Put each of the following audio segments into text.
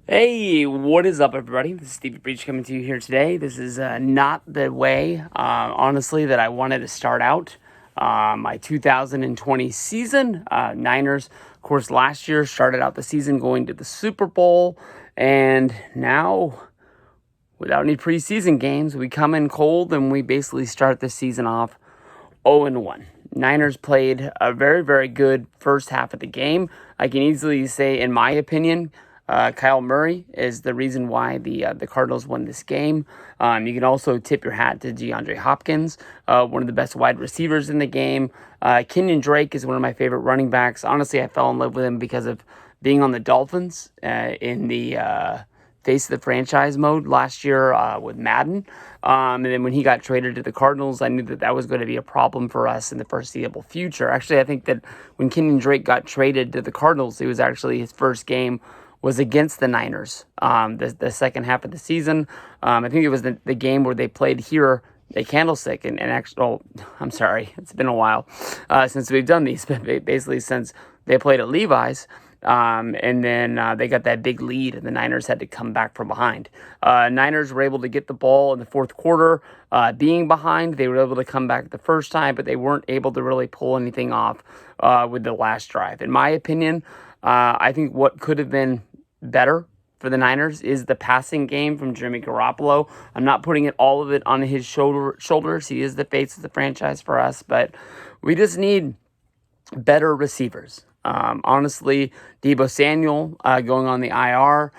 Hey, what is up, everybody? This is Stevie Breach coming to you here today. This is not the way, honestly, that I wanted to start out my 2020 season. Niners, of course, last year started out the season going to the Super Bowl, and now, without any preseason games, we come in cold and we basically start the season off 0-1. Niners played a very, very good first half of the game. I can easily say, in my opinion, Kyle Murray is the reason why the Cardinals won this game. You can also tip your hat to DeAndre Hopkins, one of the best wide receivers in the game. Kenyon Drake is one of my favorite running backs. Honestly, I fell in love with him because of being on the Dolphins in the face of the franchise mode last year with Madden. And then when he got traded to the Cardinals, I knew that was going to be a problem for us in the foreseeable future. Actually, I think that when Kenyon Drake got traded to the Cardinals, it was actually his first game was against the Niners, the second half of the season. I think it was the game where they played here at Candlestick, and actually, I'm sorry, it's been a while since we've done these, but basically since they played at Levi's. And then they got that big lead, and the Niners had to come back from behind. Niners were able to get the ball in the fourth quarter. Being behind, they were able to come back the first time, but they weren't able to really pull anything off with the last drive. In my opinion, I think what could have been better for the Niners is the passing game from Jimmy Garoppolo. I'm not putting all of it on his shoulders. He is the face of the franchise for us, but we just need better receivers. Honestly, Deebo Samuel going on the IR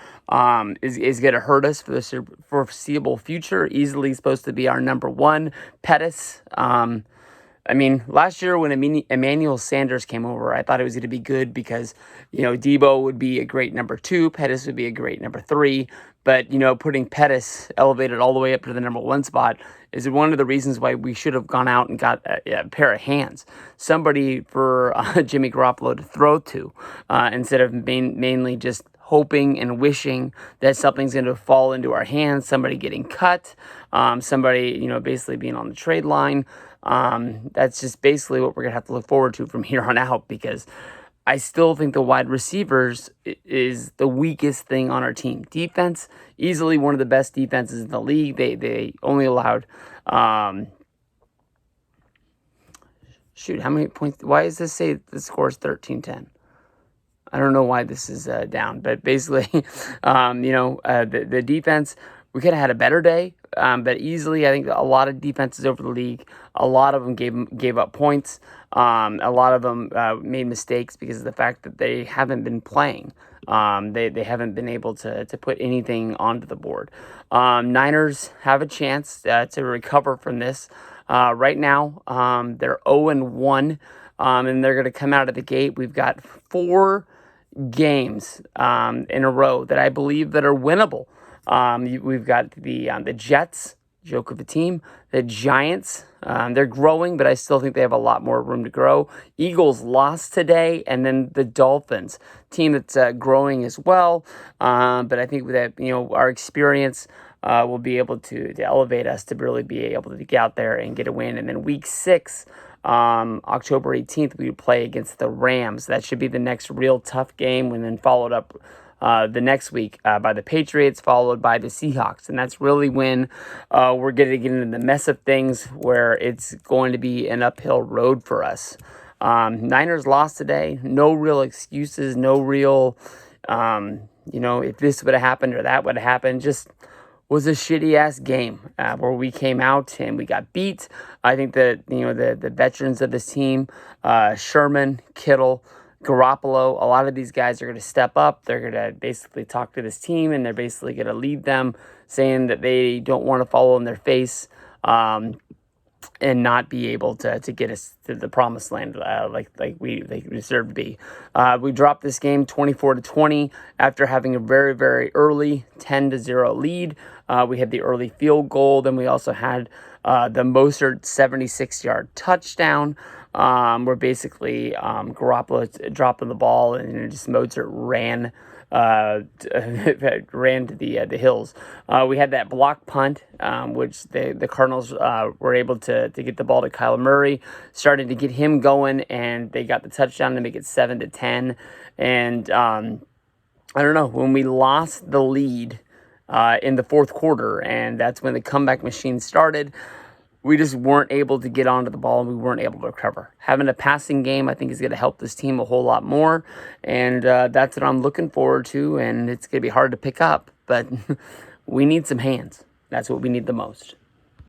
is going to hurt us for the foreseeable future. Easily supposed to be our number one. Pettis. Last year when Emmanuel Sanders came over, I thought it was going to be good because, Deebo would be a great number 2, Pettis would be a great number 3, but, putting Pettis elevated all the way up to the number 1 spot is one of the reasons why we should have gone out and got a pair of hands, somebody for Jimmy Garoppolo to throw to, instead of mainly just hoping and wishing that something's going to fall into our hands, somebody getting cut, somebody, basically being on the trade line. That's just basically what we're going to have to look forward to from here on out, because I still think the wide receivers is the weakest thing on our team. Defense, easily one of the best defenses in the league. They only allowed, how many points? Why does this say the score is 13-10? I don't know why this is down, but basically, the defense, we could have had a better day, but easily, I think a lot of defenses over the league, a lot of them gave up points. A lot of them made mistakes because of the fact that they haven't been playing. They haven't been able to put anything onto the board. Niners have a chance to recover from this. Right now, they're 0-1, and they're going to come out of the gate. We've got 4 games in a row that I believe that are winnable. We've got the Jets, joke of the team, the Giants. They're growing, but I still think they have a lot more room to grow. Eagles lost today, and then the Dolphins, team that's growing as well. But I think that our experience will be able to elevate us to really be able to get out there and get a win. And then week 6. October 18th, we play against the Rams. That should be the next real tough game, and then followed up the next week by the Patriots, followed by the Seahawks. And that's really when we're going to get into the mess of things where it's going to be an uphill road for us. Niners lost today. No real excuses. No real, if this would have happened or that would have happened. Just was a shitty-ass game where we came out and we got beat. I think that, the veterans of this team, Sherman, Kittle, Garoppolo, a lot of these guys are going to step up. They're going to basically talk to this team, and they're basically going to lead them, saying that they don't want to follow in their face and not be able to get us to the promised land like they deserve to be. We dropped this game 24-20 after having a very, very early 10-0 lead. We had the early field goal. Then we also had the Mostert 76-yard touchdown, where basically Garoppolo dropping the ball, and just Mostert ran ran to the hills. We had that block punt, which the Cardinals were able to get the ball to Kyle Murray, started to get him going, and they got the touchdown to make it 7-10. And I don't know, when we lost the lead in the fourth quarter, and that's when the comeback machine started, we just weren't able to get onto the ball and we weren't able to recover. Having a passing game, I think, is going to help this team a whole lot more, and that's what I'm looking forward to, and it's going to be hard to pick up, but we need some hands. That's what we need the most.